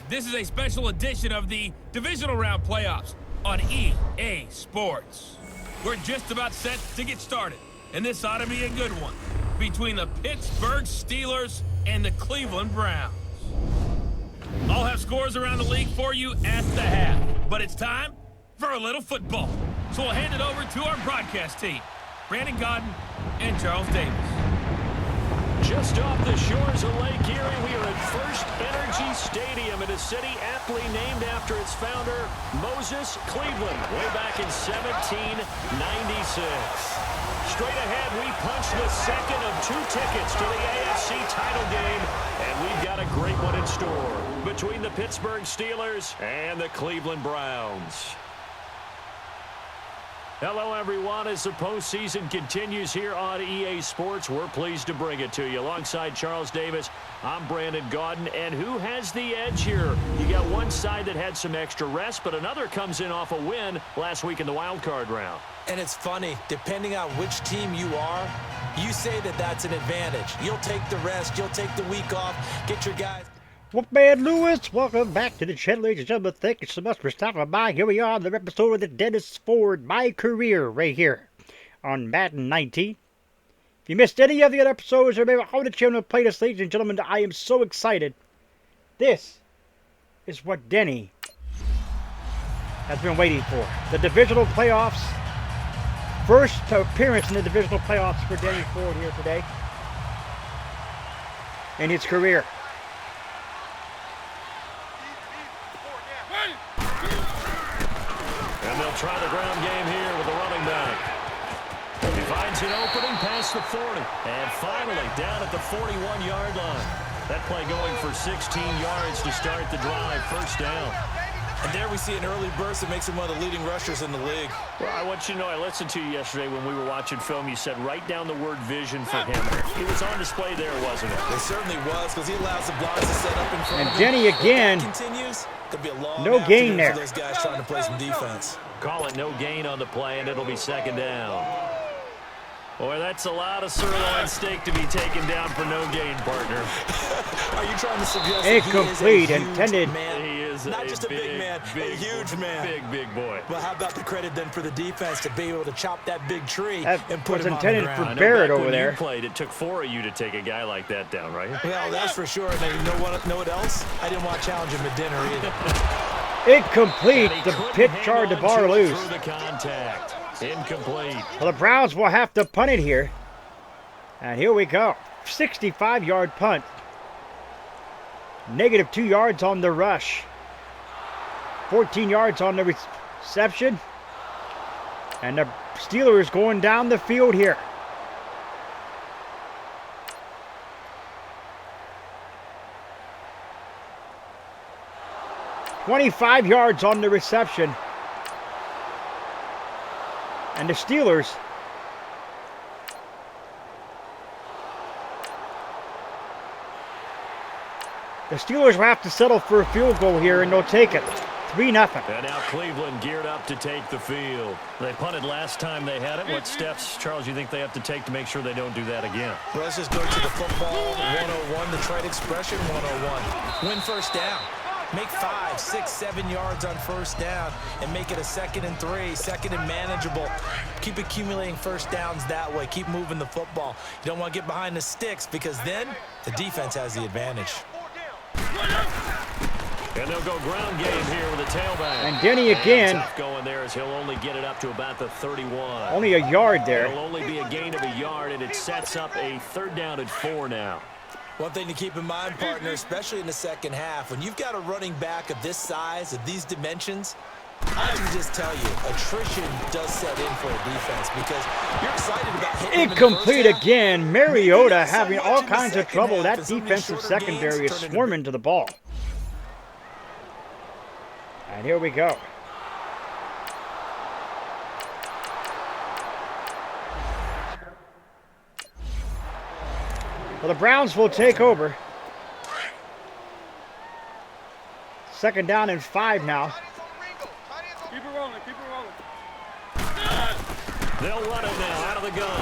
This is a special edition of the Divisional Round Playoffs on EA Sports. We're just about set to get started, and this ought to be a good one between the Pittsburgh Steelers and the Cleveland Browns. I'll have scores around the league for you at the half, but it's time for a little football. So we'll hand it over to our broadcast team, Brandon Godden and Charles Davis. Just off the shores of Lake Erie, we are at First Energy Stadium in a city aptly named after its founder, Moses Cleveland, way back in 1796. Straight ahead, we punch the second of two tickets to the AFC title game, and we've got a great one in store between the Pittsburgh Steelers and the Cleveland Browns. Hello, everyone. As the postseason continues here on EA Sports, we're pleased to bring it to you. Alongside Charles Davis, I'm Brandon Godden. And who has the edge here? You got one side that had some extra rest, but another comes in off a win last week in the wild card round. And it's funny, depending on which team you are, you say that that's an advantage. You'll take the rest, you'll take the week off, get your guys. Wolfman Lewis, welcome back to the channel, ladies and gentlemen. Thank you so much for stopping by. Here we are on the episode of the Dennis Ford My Career right here on Madden 19. If you missed any of the other episodes or maybe how the channel play this, ladies and gentlemen, I am so excited. This is what Denny has been waiting for. The Divisional Playoffs. First appearance in the Divisional Playoffs for Denny Ford here today in his career. And they'll try the ground game here with the running back. He finds an opening past the 40. And finally down at the 41-yard line. That play going for 16 yards to start the drive. First down. And there we see an early burst that makes him one of the leading rushers in the league. Well, I want you to know, I listened to you yesterday when we were watching film. You said write down the word vision for him. He was on display there, wasn't it? It certainly was, because he allows the blocks to set up in front of him. And Denny again. Continues. Could be a long no gain there. For those guys trying to play some defense. Call it no gain on the play, and it'll be second down. Boy, that's a lot of sirloin steak to be taken down for no gain, partner. Are you trying to suggest incomplete, that he is a intended? Man? He is not just a big man, a huge man. Big boy. Well, how about the credit then for the defense to be able to chop that big tree and put was him intended on the ground. for Barrett over when there. You played, it took 4 of you to take a guy like that down, right? Well, that's for sure. And you know what else? I didn't want to challenge him at dinner either. Incomplete. The pitch charged the bar loose. Through the contact. Incomplete. Well, the Browns will have to punt it here. And here we go. 65-yard punt. Negative 2 yards on the rush. 14 yards on the reception. And the Steelers going down the field here. $25 yards on the reception. And the Steelers will have to settle for a field goal here, and they'll take it. 3-0. And now Cleveland geared up to take the field. They punted last time they had it. What steps, Charles, you think they have to take to make sure they don't do that again? Well, let's just go to the football 101, the trade expression 101. Win first down. Make 5, 6, 7 yards on first down and make it a 2nd and 3, second and manageable. Keep accumulating first downs that way. Keep moving the football. You don't want to get behind the sticks because then the defense has the advantage. And they'll go ground game here with a tailback. And Denny again. Tough going there as he'll only get it up to about the 31. Only a yard there. It'll only be a gain of a yard, and it sets up a 3rd down and 4 now. One thing to keep in mind, partner, especially in the second half, when you've got a running back of this size, of these dimensions, I can just tell you, attrition does set in for a defense because you're excited about hitting him incomplete in the first again. half. Mariota having all kinds of trouble. Half, That defensive secondary is swarming to the ball. And here we go. Well, the Browns will take over. 2nd down and 5 now. Keep it rolling, keep it rolling. They'll run it now out of the gun.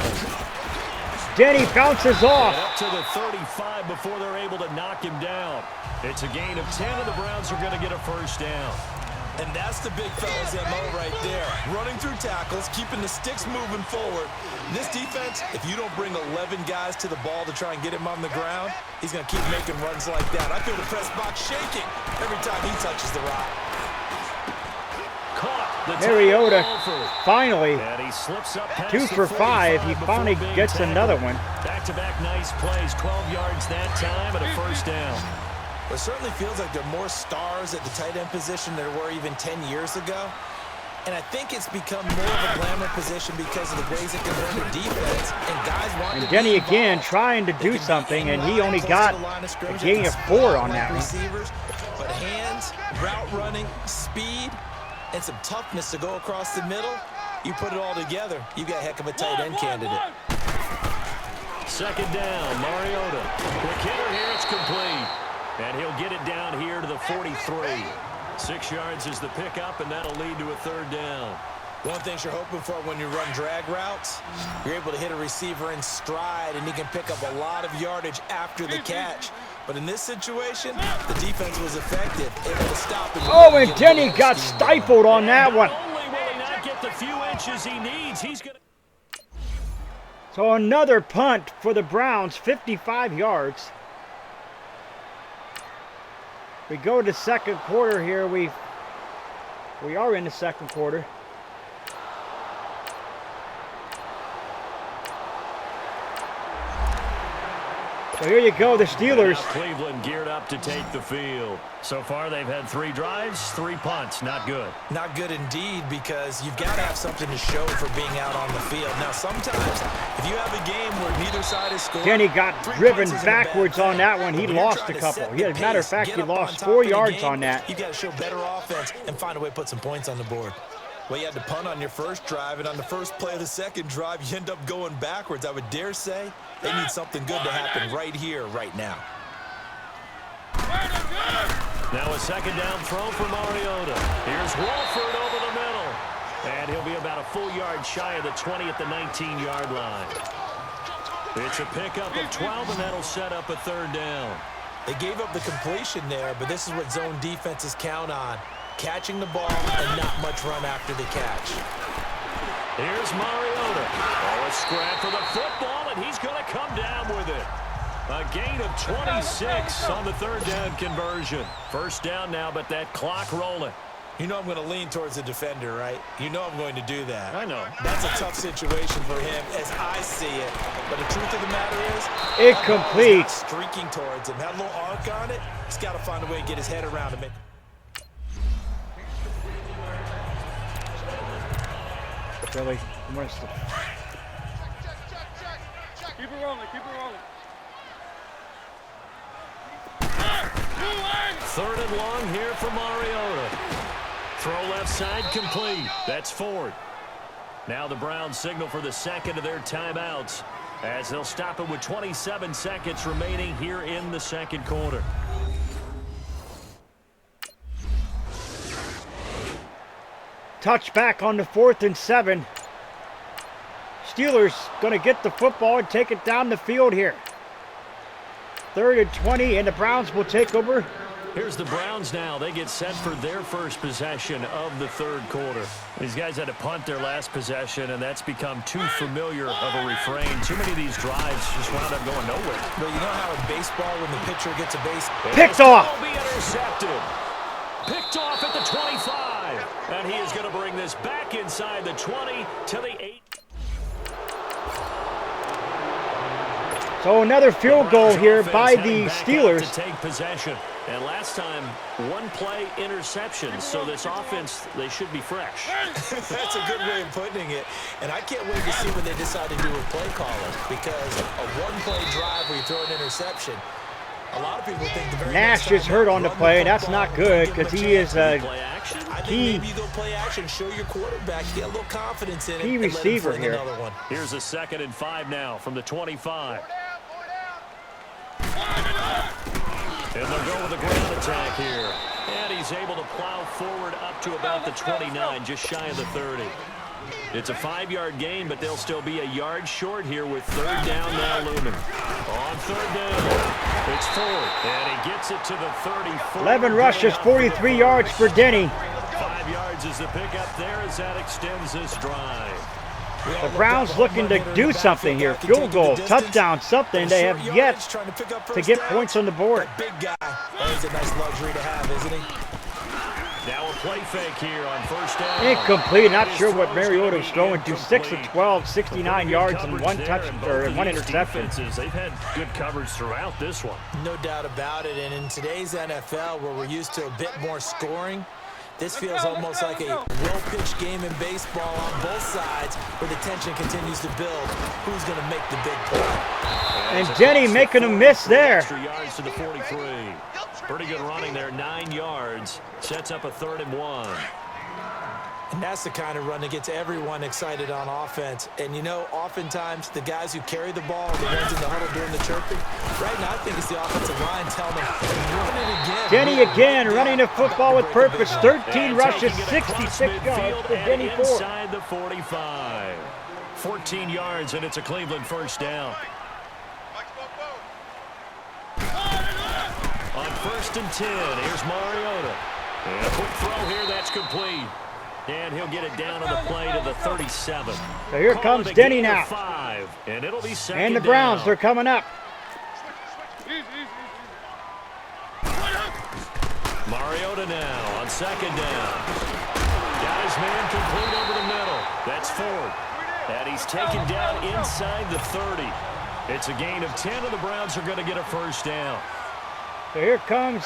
Denny bounces off. And up to the 35 before they're able to knock him down. It's a gain of 10, and the Browns are going to get a first down. And that's the big fella's MO right there. Running through tackles, keeping the sticks moving forward. This defense, if you don't bring 11 guys to the ball to try and get him on the ground, he's going to keep making runs like that. I feel the press box shaking every time he touches the rock. Mariota finally, and he slips up past 2 for 5. He finally gets another one. Back-to-back nice plays, 12 yards that time, and a first down. It certainly feels like there are more stars at the tight end position than there were even 10 years ago. And I think it's become more of a glamour position because of the ways it can run the defense. And guys want to be Denny involved. again trying to do something, and he only got a gain of 4 on that one. Receivers, but hands, route running, speed, and some toughness to go across the middle. You put it all together, you got a heck of a tight end candidate. Second down, Mariota. Quick hitter here, it's complete. And he'll get it down here to the 43. 6 yards is the pickup, and that'll lead to a third down. One of the things you're hoping for when you run drag routes, you're able to hit a receiver in stride, and he can pick up a lot of yardage after the catch. But in this situation, the defense was effective, able to stop him. Oh, and Denny got stifled on that one. Not only will he not get the few inches he needs, he's going to... So another punt for the Browns, 55 yards. We go to second quarter here. We are in the second quarter. So here you go, the Steelers. Cleveland geared up to take the field. So far, they've had 3 drives, 3 punts. Not good. Not good indeed, because you've got to have something to show for being out on the field. Now, sometimes, if you have a game where neither side is scoring, Denny got driven backwards on that one. He lost a couple. As a matter of fact, he lost 4 yards on that. You've got to show better offense and find a way to put some points on the board. Well, you had to punt on your first drive, and on the first play of the second drive, you end up going backwards. I would dare say they need something good to happen right here, right now. Now a second down throw for Mariota. Here's Wolford over the middle. And he'll be about a full yard shy of the 20 at the 19-yard line. It's a pickup of 12, and that'll set up a third down. They gave up the completion there, but this is what zone defenses count on. Catching the ball and not much run after the catch. Here's Mariota. Oh, a scrap for the football, and he's going to come down with it. A gain of 26 on the third down conversion. First down now, but that clock rolling. You know I'm going to lean towards the defender, right? You know I'm going to do that. I know. That's a tough situation for him as I see it. But the truth of the matter is, incomplete. He's not streaking towards him. That little arc on it, he's got to find a way to get his head around to make. Really? Keep it rolling, keep it rolling. Third and long here for Mariota. Throw left side complete. That's Ford. Now the Browns signal for the second of their timeouts as they'll stop it with 27 seconds remaining here in the second quarter. Touchback on the 4th and 7. Steelers going to get the football and take it down the field here. 3rd and 20, and the Browns will take over. Here's the Browns now. They get set for their first possession of the third quarter. These guys had to punt their last possession, and that's become too familiar of a refrain. Too many of these drives just wound up going nowhere. But you know how in baseball, when the pitcher gets a base... Picked off! Will be intercepted. Picked off at the 25. And he is going to bring this back inside the 20 to the 8. So another field goal here by the Steelers. To take possession. And last time, 1 play interception. So this offense, they should be fresh. That's a good way of putting it. And I can't wait to see what they decide to do with play calling. Because a 1-play drive where you throw an interception, a lot of people think the very Nash is hurt on the play. That's not good because he is a key. Maybe they'll play action, show your quarterback, get a little confidence in it. Key and let him receiver fling here. another one. Here's a 2nd and 5 now from the 25. And they'll go with a ground attack here. And he's able to plow forward up to about the 29, just shy of the 30. It's a 5-yard gain, but they'll still be a yard short here with third down now looming. On third down, it's fourth, and he gets it to the 34. 11 rushes, 43 yards for Denny. 5 yards is the pickup there as that extends this drive. The Browns looking to do something here. Field goal, touchdown, something. They have yet to get points on the board. Big guy. That is a nice luxury to have, isn't he? Now a play fake here on first down. Incomplete. Not sure what Mariota's throwing to. 6 of 12, 69 yards and one interception. They've had good coverage throughout this one. No doubt about it. And in today's NFL, where we're used to a bit more scoring, this feels almost like a well-pitched game in baseball on both sides where the tension continues to build. Who's going to make the big play? And Denny making a miss there. Extra yards to the 43. Pretty good running there, 9 yards. Sets up a 3rd and 1. And that's the kind of run that gets everyone excited on offense. And, you know, oftentimes the guys who carry the ball, the ones in the huddle doing the chirping, right now I think it's the offensive line telling them, run it again. Denny again running the football with purpose. 13 rushes, 66 yards for Denny Ford. Inside the 45. 14 yards, and it's a Cleveland first down. On 1st and 10, here's Mariota. And a quick throw here, that's complete. And he'll get it down on the play to the 37. So here comes Denny now. 5, and it'll be second And the Browns, down. they're coming up. Mariota now on 2nd down. Got his man complete over the middle. That's Ford. And he's taken down inside the 30. It's a gain of 10, and the Browns are going to get a first down. So here comes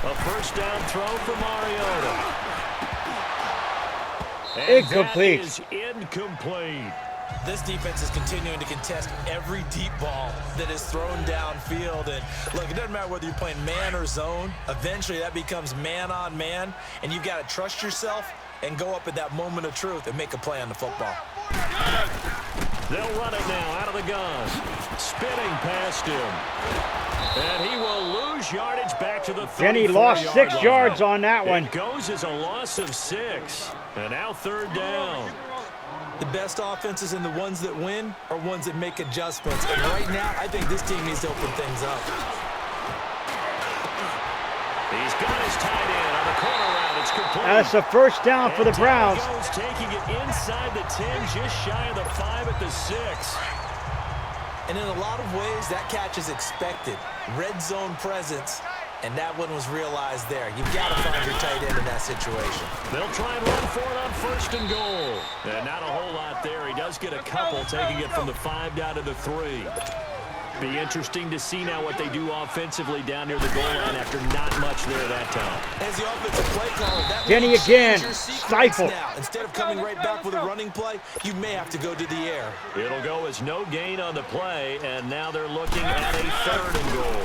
A first down throw for Mariota. And incomplete. That is incomplete. This defense is continuing to contest every deep ball that is thrown downfield. And look, it doesn't matter whether you're playing man or zone. Eventually, that becomes man on man, and you've got to trust yourself and go up at that moment of truth and make a play on the football. They'll run it now out of the gun. Spinning past him. And he will lose yardage back to the 34-yard Denny lost 6 line. yards on that one. It goes as a loss of 6. And now 3rd down. The best offenses and the ones that win are ones that make adjustments. And right now, I think this team needs to open things up. He's got his tight end on the corner route. It's complete. That's a first down for the Browns. And Goes taking it inside the 10, just shy of the 5 at the 6. And in a lot of ways, that catch is expected. Red zone presence, and that one was realized there. You've got to find your tight end in that situation. They'll try and run for it on 1st and goal. And not a whole lot there. He does get a couple, taking it from the 5 down to the 3. Be interesting to see now what they do offensively down near the goal line after not much there that time. As the offensive play caller, that Denny again, stifled. now. Instead of coming right back with a running play, you may have to go to the air. It'll go as no gain on the play, and now they're looking at a 3rd and goal.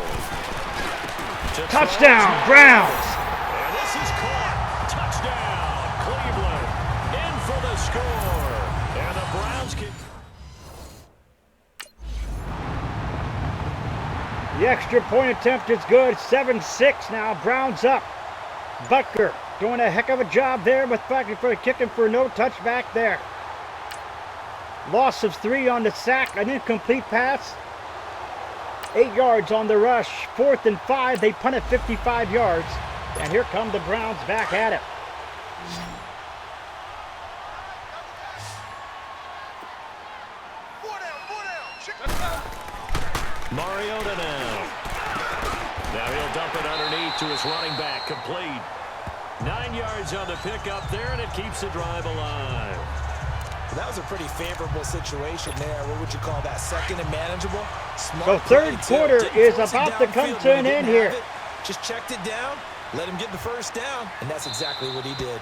Touchdown, Browns! And this is caught. Touchdown, Cleveland. In for the score. And the Browns can... The extra point attempt is good. 7-6 now. Browns up. Butker doing a heck of a job there with kicking for no touchback there. Loss of 3 on the sack. An incomplete pass. 8 yards on the rush. 4th and 5. They punt it 55 yards. And here come the Browns back at it. Mariota now. Now he'll dump it underneath to his running back. Complete. 9 yards on the pickup there, and it keeps the drive alive. That was a pretty favorable situation there. What would you call that? 2nd and manageable? Smart So play, 3rd too. quarter Didn't is force it about to come downfield to when an he end didn't have here. it. Just checked it down, let him get the first down, and that's exactly what he did.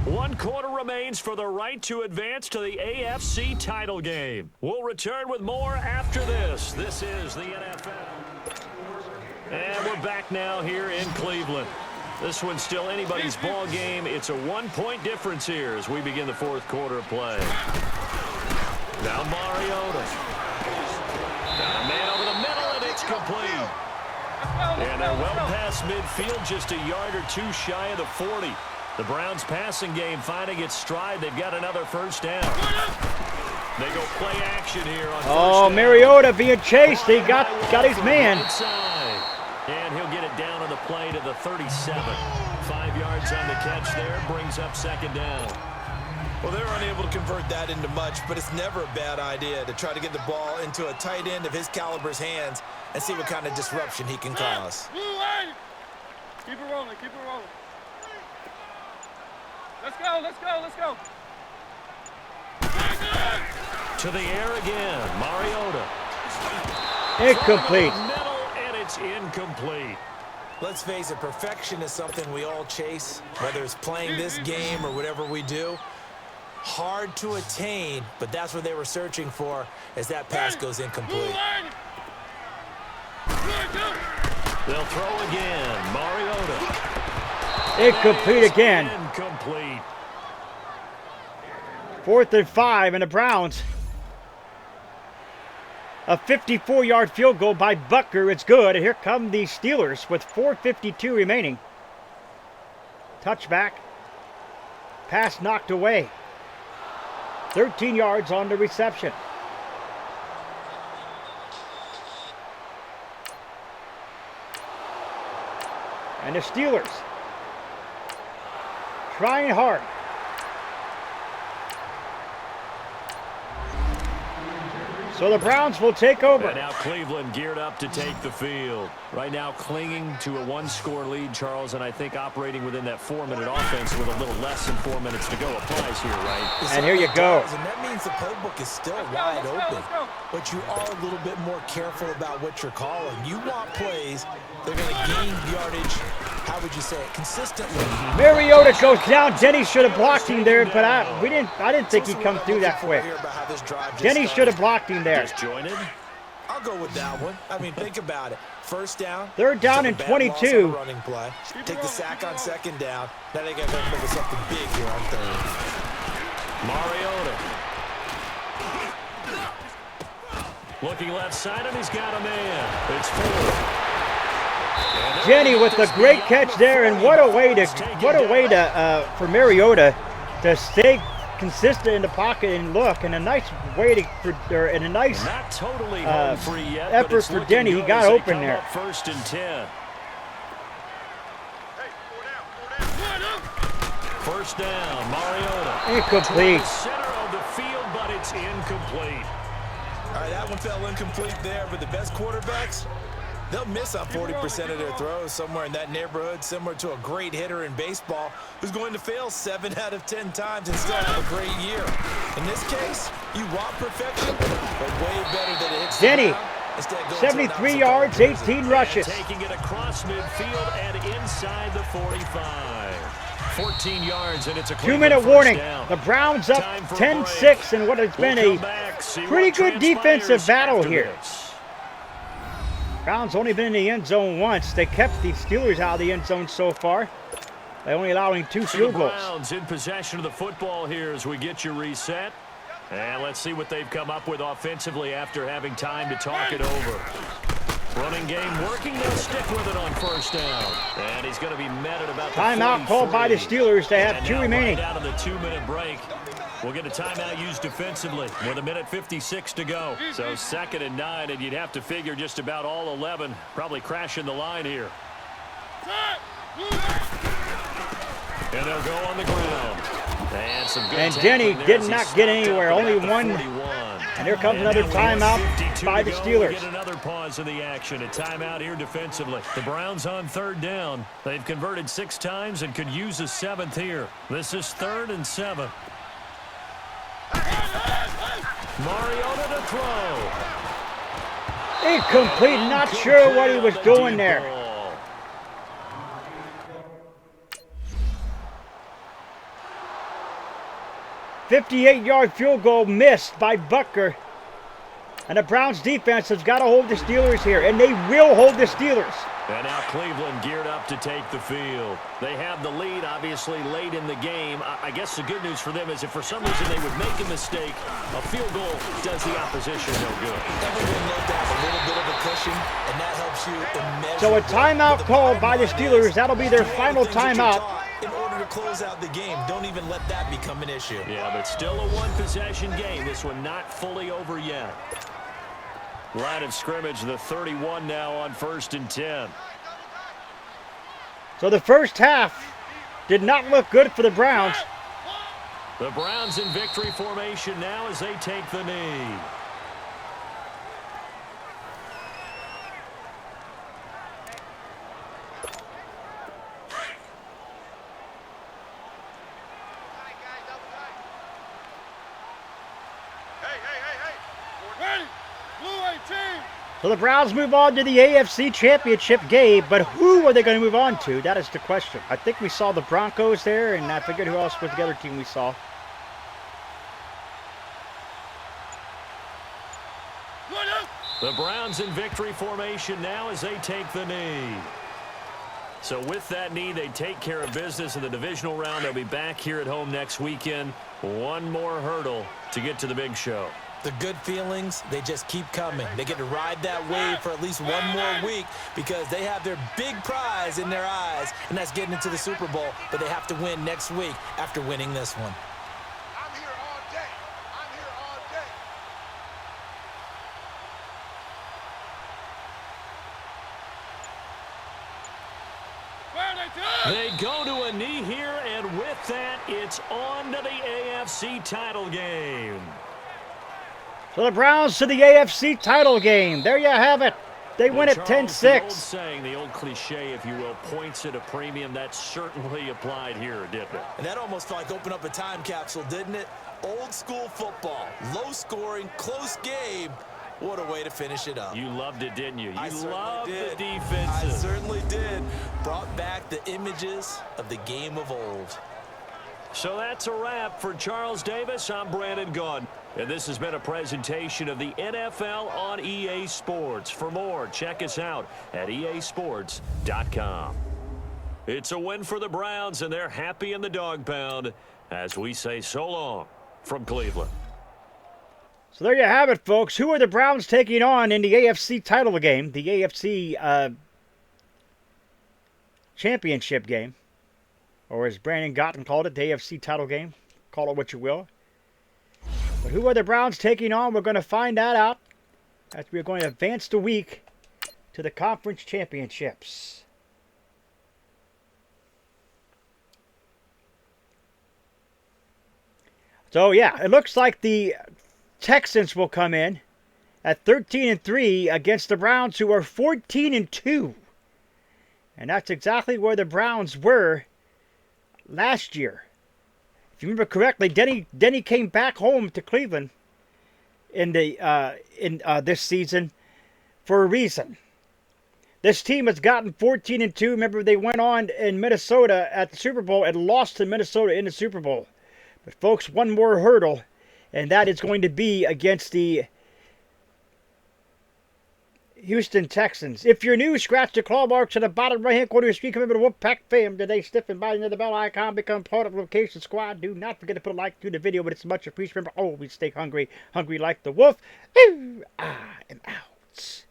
One quarter remains for the right to advance to the AFC title game. We'll return with more after this. This is the NFL. And we're back now here in Cleveland. This one's still anybody's ball game. It's a 1-point difference here as we begin the 4th quarter of play. Now Mariota. Got a man over the middle, and it's complete. And they're well past midfield, just a yard or two shy of the 40. The Browns' passing game finding its stride. They've got another first down. They go play action here on first down. Mariota being chased. He got his man. Inside. And he'll get it down on the play to the 37. 5 yards on the catch there. Brings up second down. Well, they're unable to convert that into much, but it's never a bad idea to try to get the ball into a tight end of his caliber's hands and see what kind of disruption he can cause. Keep it rolling, keep it rolling. Let's go, let's go, let's go. To the air again, Mariota. Incomplete. Middle, and it's incomplete. Let's face it, perfection is something we all chase, whether it's playing this game or whatever we do. Hard to attain, but that's what they were searching for as that pass goes incomplete. They'll throw again, Mariota. Incomplete again. Incomplete. 4th and 5, and the Browns. A 54-yard field goal by Butker. It's good. And here come the Steelers with 4:52 remaining. Touchback. Pass knocked away. 13 yards on the reception. And the Steelers trying hard. So the Browns will take over. And now Cleveland geared up to take the field. Right now clinging to a one-score lead, Charles, and I think operating within that 4-minute offense with a little less than 4 minutes to go applies here, right? And here you go. And that means the playbook is still wide open. But you are a little bit more careful about what you're calling. You want plays that are going to gain yardage, how would you say it, consistently. Mariota goes down. Denny should have blocked him there, but I didn't think he'd come through that quick. Denny should have blocked him there. Disjointed. I'll go with that one. I mean, think about it. First down. 3rd down and 22. Running play. Take the sack on 2nd down. Now they got to look at something big here on 3rd. Mariota. Looking left side, and he's got a man. It's 4. Jenny with a great catch there, and what a way to for Mariota to stay consistent in the pocket and look, and a nice way to and a nice not totally home free yet, effort for Denny. He got open there. 1st and 10. First down, Mariota. Incomplete. Center of the field, but it's incomplete. All right, that one fell incomplete there, but the best quarterbacks, they'll miss on 40% of their throws, somewhere in that neighborhood, similar to a great hitter in baseball who's going to fail 7 out of 10 times and still have a great year. In this case, you want perfection, but way better than it hits. Denny, 73 yards, 18 rushes. Taking it across midfield and inside the 45. 14 yards, and it's a 2-minute warning. The Browns up 10-6 in what has been a pretty good defensive battle here. Browns only been in the end zone once. They kept the Steelers out of the end zone so far by only allowing 2 field goals. Browns in possession of the football here as we get you reset. And let's see what they've come up with offensively after having time to talk it over. Running game working. They'll stick with it on first down. And he's going to be met at about the timeout called by the Steelers. They have 2 remaining. Right out of the 2-minute break. We'll get a timeout used defensively with 1:56 to go. So 2nd and 9, and you'd have to figure just about all 11 probably crashing the line here. And they'll go on the ground. And some good Denny tackling did not get anywhere. Only one. And here comes another timeout by the Steelers. Get another pause in the action. A timeout here defensively. The Browns on 3rd down. They've converted 6 times and could use a 7th here. This is 3rd and 7. Mariota to throw. Incomplete. Not sure what he was doing there. 58-yard field goal missed by Butker. And the Browns defense has got to hold the Steelers here, and they will hold the Steelers. And now Cleveland geared up to take the field. They have the lead, obviously, late in the game. I guess the good news for them is if for some reason they would make a mistake, a field goal does the opposition no good. Everyone knows that a little bit of a cushion, and that helps you immeasurably. So a timeout called by the Steelers. That'll be their final timeout. In order to close out the game, don't even let that become an issue. Yeah, but still a one-possession game. This one not fully over yet. Line of scrimmage, the 31 now on 1st and 10. So the first half did not look good for the Browns. The Browns in victory formation now as they take the knee. So the Browns move on to the AFC Championship game, but who are they going to move on to? That is the question. I think we saw the Broncos there, and I forget who else was the other team we saw. The Browns in victory formation now as they take the knee. So with that knee, they take care of business in the divisional round. They'll be back here at home next weekend. One more hurdle to get to the big show. The good feelings, they just keep coming. They get to ride that wave for at least one more week because they have their big prize in their eyes, and that's getting into the Super Bowl. But they have to win next week after winning this one. I'm here all day. I'm here all day. They go to a knee here, and with that, it's on to the AFC title game. So the Browns to the AFC title game. There you have it. They win it 10-6. The old saying, the old cliche, if you will, points at a premium, that certainly applied here, didn't it? And that almost felt like open up a time capsule, didn't it? Old school football, low scoring, close game. What a way to finish it up. You loved it, didn't you? I You certainly loved did. the defensive. I certainly did. Brought back the images of the game of old. So that's a wrap for Charles Davis. I'm Brandon Gaudin. And this has been a presentation of the NFL on EA Sports. For more, check us out at easports.com. It's a win for the Browns, and they're happy in the dog pound as we say so long from Cleveland. So there you have it, folks. Who are the Browns taking on in the AFC title game? The AFC championship game. Or as Brandon Gaudin called it, the AFC title game. Call it what you will. But who are the Browns taking on? We're going to find that out as we're going to advance the week to the conference championships. So yeah, it looks like the Texans will come in at 13-3 against the Browns, who are 14-2. And that's exactly where the Browns were last year. If you remember correctly, Denny came back home to Cleveland in this season for a reason. This team has gotten 14-2. Remember, they went on in Minnesota at the Super Bowl and lost to Minnesota in the Super Bowl. But folks, one more hurdle, and that is going to be against the Houston Texans. If you're new, scratch the claw marks at the bottom right-hand corner of your screen. Come over to Wolfpack fam today. Stiff and biting the bell icon. Become part of the location squad. Do not forget to put a like to the video, but it's much appreciated. Remember, always stay hungry. Hungry like the wolf. Ooh, I am out.